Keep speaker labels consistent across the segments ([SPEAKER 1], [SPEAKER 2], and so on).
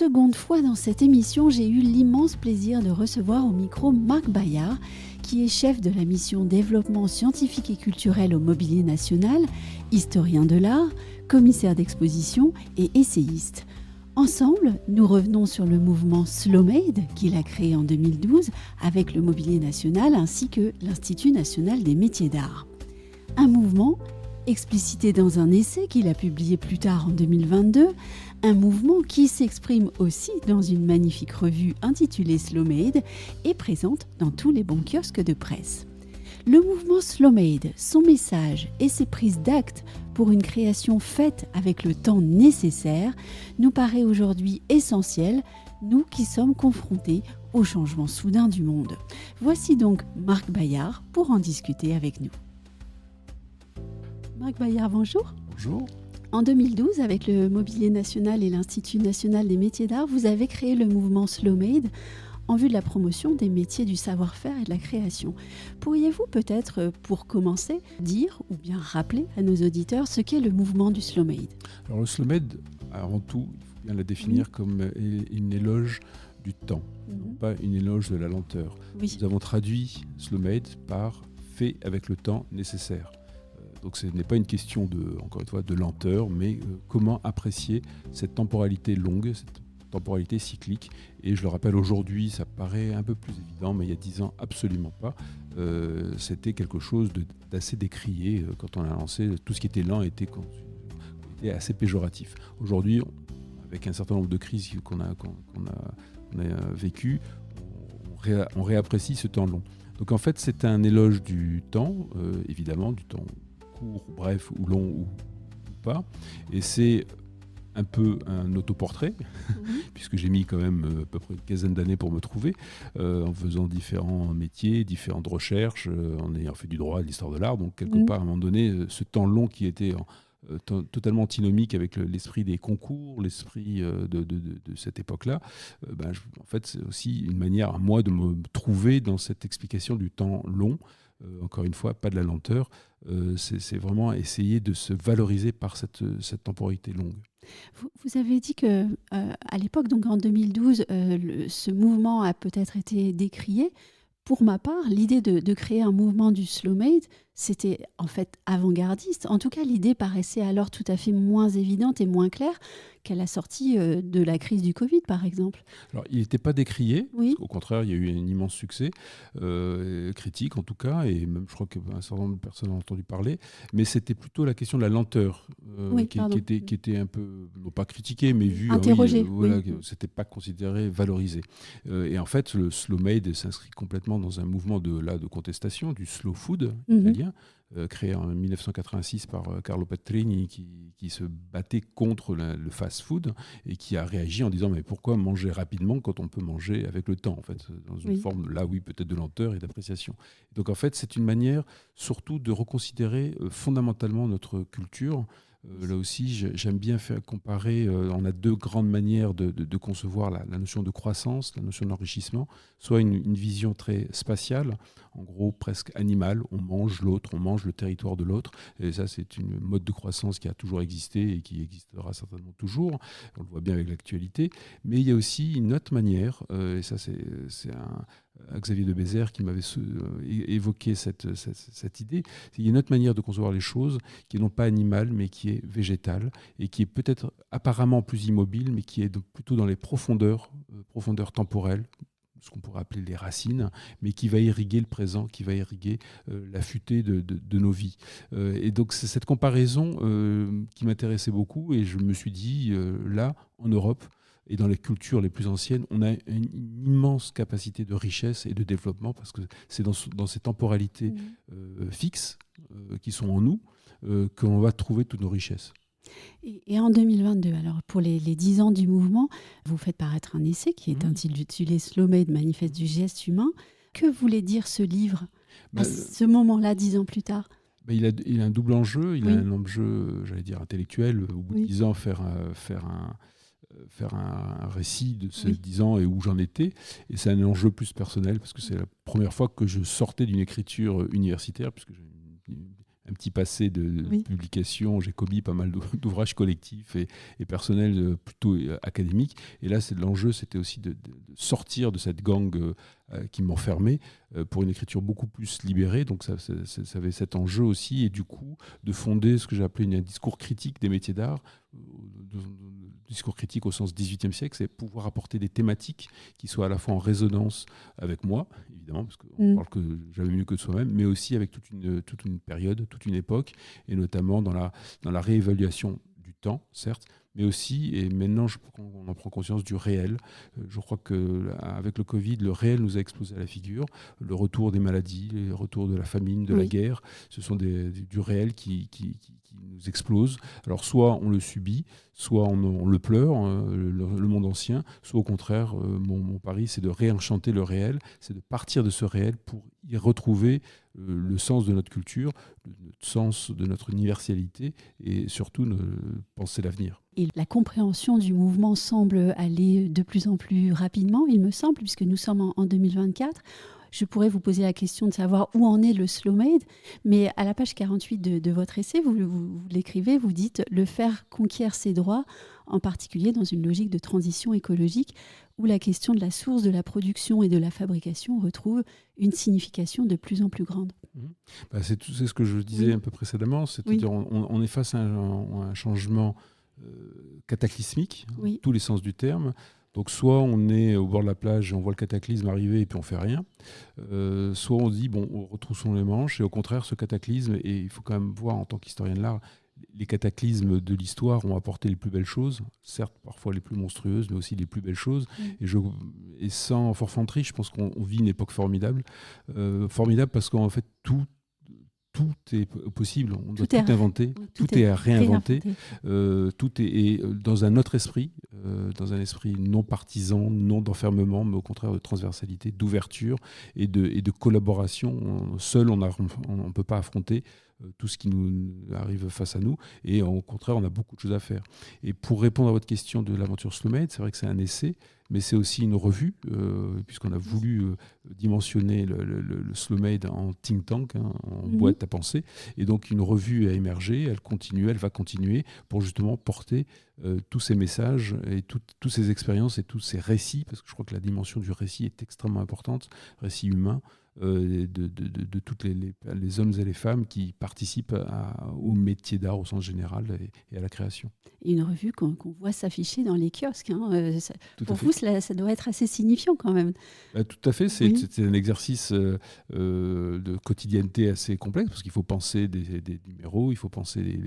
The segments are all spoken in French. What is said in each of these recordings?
[SPEAKER 1] seconde fois dans cette émission, j'ai eu l'immense plaisir de recevoir au micro Marc Bayard, qui est chef de la mission développement scientifique et culturel au Mobilier National, historien de l'art, commissaire d'exposition et essayiste. Ensemble, nous revenons sur le mouvement Slow-Made qu'il a créé en 2012 avec le Mobilier National ainsi que l'Institut national des métiers d'art. Un mouvement explicité dans un essai qu'il a publié plus tard en 2022, un mouvement qui s'exprime aussi dans une magnifique revue intitulée Slow-Made et présente dans tous les bons kiosques de presse. Le mouvement Slow-Made, son message et ses prises d'acte pour une création faite avec le temps nécessaire nous paraît aujourd'hui essentiel, nous qui sommes confrontés au changement soudain du monde. Voici donc Marc Bayard pour en discuter avec nous. Marc Bayard, bonjour.
[SPEAKER 2] Bonjour.
[SPEAKER 1] En 2012, avec le Mobilier National et l'Institut national des métiers d'art, vous avez créé le mouvement Slow-Made en vue de la promotion des métiers du savoir-faire et de la création. Pourriez-vous peut-être, pour commencer, dire ou bien rappeler à nos auditeurs ce qu'est le mouvement du Slow-Made ?
[SPEAKER 2] Alors le Slow-Made, avant tout, il faut bien la définir comme une éloge du temps, non pas une éloge de la lenteur.
[SPEAKER 1] Oui.
[SPEAKER 2] Nous avons traduit Slow-Made par fait avec le temps nécessaire. Donc ce n'est pas une question encore une fois, de lenteur, mais comment apprécier cette temporalité longue, cette temporalité cyclique. Et je le rappelle, aujourd'hui, ça paraît un peu plus évident, mais il y a 10 ans, absolument pas. C'était quelque chose d'assez décrié. Quand on a lancé, tout ce qui était lent était assez péjoratif. Aujourd'hui, avec un certain nombre de crises qu'on a vécues, on réapprécie ce temps long. Donc en fait, c'est un éloge du temps, évidemment, du temps court, bref, ou long, ou pas. Et c'est un peu un autoportrait, puisque j'ai mis quand même à peu près une quinzaine d'années pour me trouver, en faisant différents métiers, différentes recherches, en ayant fait du droit, de l'histoire de l'art. Donc quelque part, à un moment donné, ce temps long qui était totalement antinomique avec l'esprit des concours, l'esprit de cette époque-là, en fait, c'est aussi une manière à moi de me trouver dans cette explication du temps long. Encore une fois, pas de la lenteur, c'est vraiment essayer de se valoriser par cette temporalité longue.
[SPEAKER 1] Vous avez dit que à l'époque, donc en 2012, ce mouvement a peut-être été décrié. Pour ma part, l'idée de créer un mouvement du Slow-Made, c'était en fait avant-gardiste. En tout cas, l'idée paraissait alors tout à fait moins évidente et moins claire qu'à la sortie de la crise du Covid, par exemple.
[SPEAKER 2] Alors, il n'était pas décrié.
[SPEAKER 1] Oui.
[SPEAKER 2] Au contraire, il y a eu un immense succès, critique en tout cas, et même je crois qu'un certain nombre de personnes ont entendu parler. Mais c'était plutôt la question de la lenteur qui était un peu, non pas critiquée, mais vue.
[SPEAKER 1] Interrogée.
[SPEAKER 2] C'était pas considéré, valorisé. Et en fait, le Slow-Made s'inscrit complètement dans un mouvement de contestation du slow food italien, créé en 1986 par Carlo Petrini, qui se battait contre le fast-food et qui a réagi en disant mais pourquoi manger rapidement quand on peut manger avec le temps, en fait, dans une forme, là oui, peut-être de lenteur et d'appréciation. Donc en fait, c'est une manière surtout de reconsidérer fondamentalement notre culture. Là aussi, j'aime bien faire comparer. On a deux grandes manières de concevoir la notion de croissance, la notion d'enrichissement. Soit une vision très spatiale, en gros presque animale. On mange l'autre, on mange le territoire de l'autre. Et ça, c'est une mode de croissance qui a toujours existé et qui existera certainement toujours. On le voit bien avec l'actualité. Mais il y a aussi une autre manière, et ça, c'est Xavier de Bézère qui m'avait évoqué cette idée. Il y a une autre manière de concevoir les choses qui n'est non pas animale, mais qui est végétale et qui est peut-être apparemment plus immobile, mais qui est plutôt dans les profondeurs temporelles, ce qu'on pourrait appeler les racines, mais qui va irriguer le présent, qui va irriguer la futée de nos vies. Et donc c'est cette comparaison qui m'intéressait beaucoup, et je me suis dit, là, en Europe, et dans les cultures les plus anciennes, on a une immense capacité de richesse et de développement, parce que c'est dans ces temporalités fixes qui sont en nous qu'on va trouver toutes nos richesses.
[SPEAKER 1] Et en 2022, alors pour les 10 ans du mouvement, vous faites paraître un essai qui est intitulé Slow-Made, manifeste du geste humain. Que voulait dire ce livre à ce moment-là, 10 ans plus tard ?
[SPEAKER 2] Il a un double enjeu. Il a un enjeu, j'allais dire, intellectuel. Au bout de 10 ans, faire un récit de ces 10 ans et où j'en étais. Et c'est un enjeu plus personnel, parce que c'est la première fois que je sortais d'une écriture universitaire, puisque j'ai un petit passé de publication. J'ai commis pas mal d'ouvrages collectifs et personnels plutôt académiques. Et là, l'enjeu, c'était aussi de sortir de cette gangue qui m'enfermait pour une écriture beaucoup plus libérée. Donc ça avait cet enjeu aussi. Et du coup, de fonder ce que j'ai appelé un discours critique des métiers d'art. Discours critique au sens 18e siècle, c'est pouvoir apporter des thématiques qui soient à la fois en résonance avec moi, évidemment, parce qu'on parle que jamais mieux que de soi-même, mais aussi avec toute une période, toute une époque, et notamment dans la réévaluation du temps, certes, mais aussi, et maintenant on en prend conscience, du réel. Je crois qu'avec le Covid, le réel nous a explosé à la figure. Le retour des maladies, le retour de la famine, de la guerre, ce sont du réel qui nous explose. Alors soit on le subit, soit on le pleure, le monde ancien, soit au contraire, mon pari, c'est de réenchanter le réel, c'est de partir de ce réel pour y retrouver le sens de notre culture, le sens de notre universalité et surtout penser l'avenir.
[SPEAKER 1] Et la compréhension du mouvement semble aller de plus en plus rapidement, il me semble, puisque nous sommes en 2024. Je pourrais vous poser la question de savoir où en est le slow made, mais à la page 48 de votre essai, vous l'écrivez, vous dites « Le faire conquiert ses droits », en particulier dans une logique de transition écologique, où la question de la source de la production et de la fabrication retrouve une signification de plus en plus grande.
[SPEAKER 2] C'est ce que je disais un peu précédemment, c'est-à-dire on est face à un changement cataclysmique, dans tous les sens du terme. Donc soit on est au bord de la plage et on voit le cataclysme arriver et puis on fait rien, soit on dit retroussons les manches, et au contraire ce cataclysme, et il faut quand même voir en tant qu'historien de l'art, les cataclysmes de l'histoire ont apporté les plus belles choses, certes parfois les plus monstrueuses, mais aussi les plus belles choses. Et sans forfanterie, je pense qu'on vit une époque formidable, parce qu'en fait tout est possible, on doit tout inventer, tout est à réinventer, tout est dans un autre esprit, dans un esprit non partisan, non d'enfermement, mais au contraire de transversalité, d'ouverture et de collaboration. Seul, on ne peut pas affronter tout ce qui nous arrive face à nous, et au contraire, on a beaucoup de choses à faire. Et pour répondre à votre question de l'aventure Slow Made, c'est vrai que c'est un essai, mais c'est aussi une revue, puisqu'on a voulu dimensionner le Slow Made en think tank, en boîte à penser. Et donc, une revue a émergé, elle va continuer pour justement porter tous ces messages et toutes ces expériences et tous ces récits, parce que je crois que la dimension du récit est extrêmement importante, récit humain, de toutes les hommes et les femmes qui participent au métier d'art au sens général et à la création.
[SPEAKER 1] Et une revue qu'on voit s'afficher dans les kiosques. Pour vous, ça doit être assez signifiant quand même.
[SPEAKER 2] Tout à fait. C'est un exercice de quotidienneté assez complexe, parce qu'il faut penser des numéros, il faut penser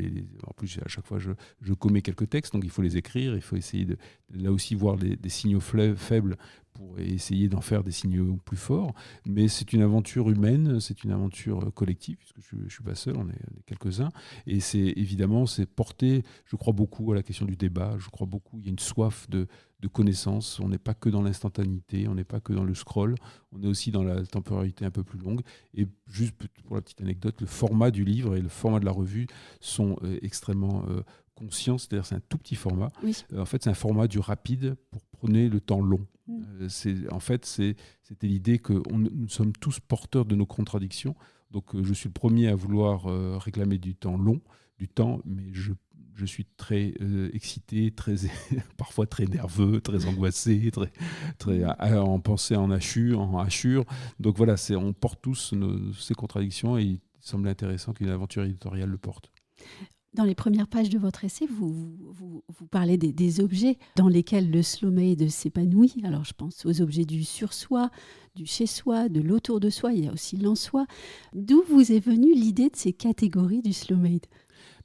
[SPEAKER 2] en plus, à chaque fois, je commets quelques textes, donc il faut les écrire, il faut essayer de là aussi voir des signaux faibles pour essayer d'en faire des signaux plus forts. Mais c'est une aventure humaine, c'est une aventure collective, puisque je ne suis pas seul, on est quelques-uns. Et c'est porter, je crois beaucoup à la question du débat, je crois beaucoup, il y a une soif de connaissances, on n'est pas que dans l'instantanéité, on n'est pas que dans le scroll, on est aussi dans la temporalité un peu plus longue. Et juste pour la petite anecdote, le format du livre et le format de la revue sont extrêmement conscients, c'est-à-dire c'est un tout petit format. En fait, c'est un format du rapide pour prôner le temps long. C'était l'idée que nous sommes tous porteurs de nos contradictions. Donc je suis le premier à vouloir réclamer du temps long, mais je suis très excité, parfois très nerveux, très angoissé, très en pensée en hachure. Donc voilà, on porte tous ces contradictions, et il semble intéressant qu'une aventure éditoriale le porte.
[SPEAKER 1] Dans les premières pages de votre essai, vous parlez des objets dans lesquels le slow made s'épanouit. Alors je pense aux objets du sur-soi, du chez-soi, de l'autour de soi, il y a aussi l'en-soi. D'où vous est venue l'idée de ces catégories du slow made ?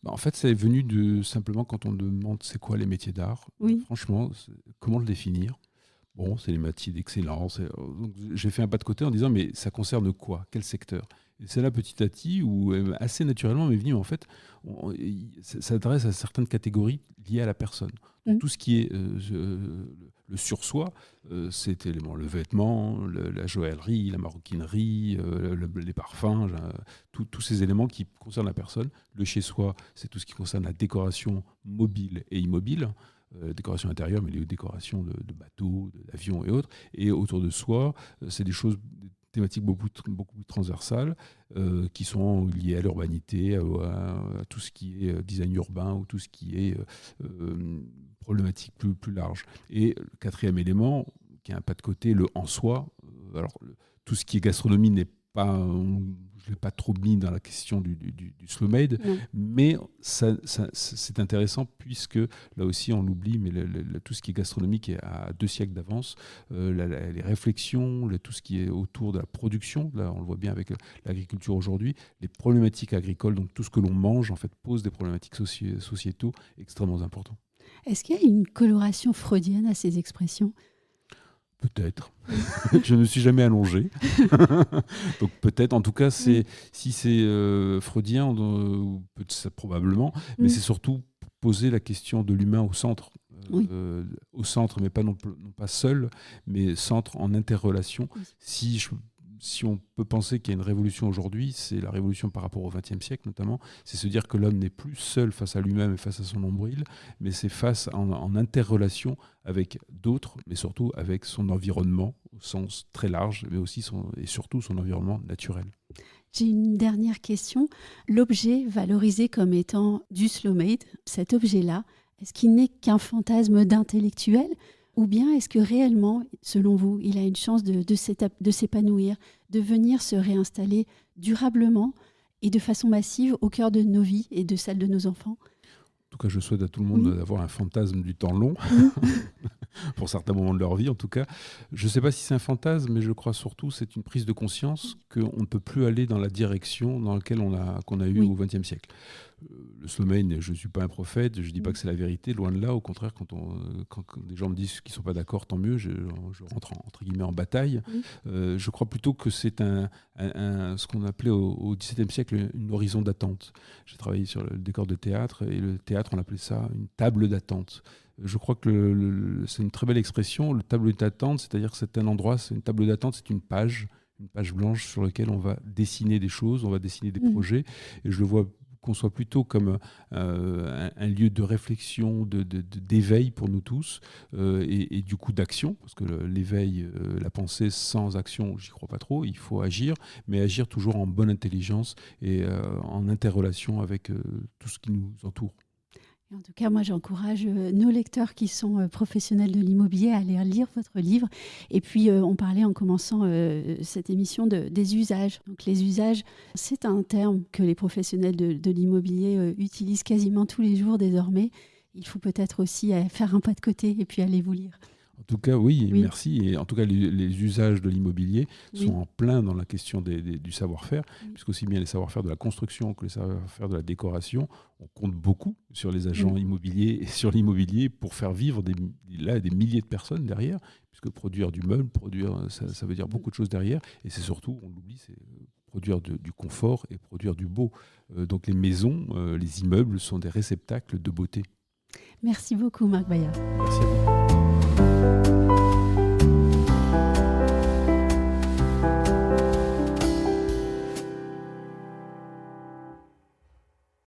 [SPEAKER 2] En fait, ça est venu simplement quand on demande c'est quoi les métiers d'art. Franchement, comment le définir ? C'est les métiers d'excellence. Donc, j'ai fait un pas de côté en disant mais ça concerne quoi ? Quel secteur ? Et c'est là petit à petit où assez naturellement m'est venu, en fait, ça s'adresse à certaines catégories liées à la personne. Donc, tout ce qui est le sur-soi, c'est le vêtement, la joaillerie, la maroquinerie, les parfums, tous ces éléments qui concernent la personne. Le chez-soi, c'est tout ce qui concerne la décoration mobile et immobile. Décoration intérieure, mais les décorations de bateaux, d'avions et autres. Et autour de soi, c'est des choses thématiques beaucoup plus transversales qui sont liées à l'urbanité, à tout ce qui est design urbain ou tout ce qui est problématique plus large. Et le quatrième élément, qui a un pas de côté, le en soi. Tout ce qui est gastronomie n'est pas, je ne l'ai pas trop mis dans la question du slow made, mais c'est intéressant puisque là aussi on l'oublie, mais tout ce qui est gastronomique est à 2 siècles d'avance. Les réflexions, tout ce qui est autour de la production, là on le voit bien avec l'agriculture aujourd'hui, les problématiques agricoles, donc tout ce que l'on mange en fait pose des problématiques sociétaux extrêmement importants.
[SPEAKER 1] Est-ce qu'il y a une coloration freudienne à ces expressions ?
[SPEAKER 2] Peut-être. Je ne suis jamais allongé. Donc peut-être. En tout cas, si c'est freudien, probablement. Mais c'est surtout poser la question de l'humain au centre. Au centre, mais non pas seul, mais centre en interrelation. Si on peut penser qu'il y a une révolution aujourd'hui, c'est la révolution par rapport au XXe siècle notamment, c'est se dire que l'homme n'est plus seul face à lui-même et face à son nombril, mais c'est face en interrelation avec d'autres, mais surtout avec son environnement au sens très large, mais aussi et surtout son environnement naturel.
[SPEAKER 1] J'ai une dernière question. L'objet valorisé comme étant du slow made, cet objet-là, est-ce qu'il n'est qu'un fantasme d'intellectuel ? Ou bien est-ce que réellement, selon vous, il a une chance de s'épanouir, de venir se réinstaller durablement et de façon massive au cœur de nos vies et de celles de nos enfants ?
[SPEAKER 2] En tout cas, je souhaite à tout le monde d'avoir un fantasme du temps long, pour certains moments de leur vie en tout cas. Je ne sais pas si c'est un fantasme, mais je crois surtout c'est une prise de conscience qu'on ne peut plus aller dans la direction dans laquelle qu'on a eu au XXe siècle. Le slow made, je ne suis pas un prophète, je ne dis pas que c'est la vérité, loin de là. Au contraire, quand des gens me disent qu'ils ne sont pas d'accord, tant mieux, je rentre entre guillemets en bataille. Je crois plutôt que c'est ce qu'on appelait au XVIIe siècle une horizon d'attente. J'ai travaillé sur le décor de théâtre, et le théâtre, on appelait ça une table d'attente. Je crois que c'est une très belle expression, le table d'attente, c'est-à-dire que c'est un endroit, c'est une table d'attente, c'est une page blanche sur laquelle on va dessiner des choses, on va dessiner des projets, et je le vois qu'on soit plutôt comme un lieu de réflexion, d'éveil pour nous tous, et du coup d'action, parce que l'éveil, la pensée sans action, j'y crois pas trop, il faut agir, mais agir toujours en bonne intelligence et en interrelation avec tout ce qui nous entoure.
[SPEAKER 1] En tout cas, moi, j'encourage nos lecteurs qui sont professionnels de l'immobilier à aller lire votre livre. Et puis, on parlait en commençant cette émission des usages. Donc, les usages, c'est un terme que les professionnels de l'immobilier utilisent quasiment tous les jours désormais. Il faut peut-être aussi faire un pas de côté et puis aller vous lire.
[SPEAKER 2] En tout cas, oui, merci. Et en tout cas, les usages de l'immobilier sont en plein dans la question du savoir-faire, puisqu'aussi bien les savoir-faire de la construction que les savoir-faire de la décoration, on compte beaucoup sur les agents immobiliers et sur l'immobilier pour faire vivre des milliers de personnes derrière, puisque produire du meuble, ça veut dire beaucoup de choses derrière. Et c'est surtout, on l'oublie, c'est produire du confort et produire du beau. Donc les maisons, les immeubles sont des réceptacles de beauté.
[SPEAKER 1] Merci beaucoup, Marc Bayard.
[SPEAKER 2] Merci à vous.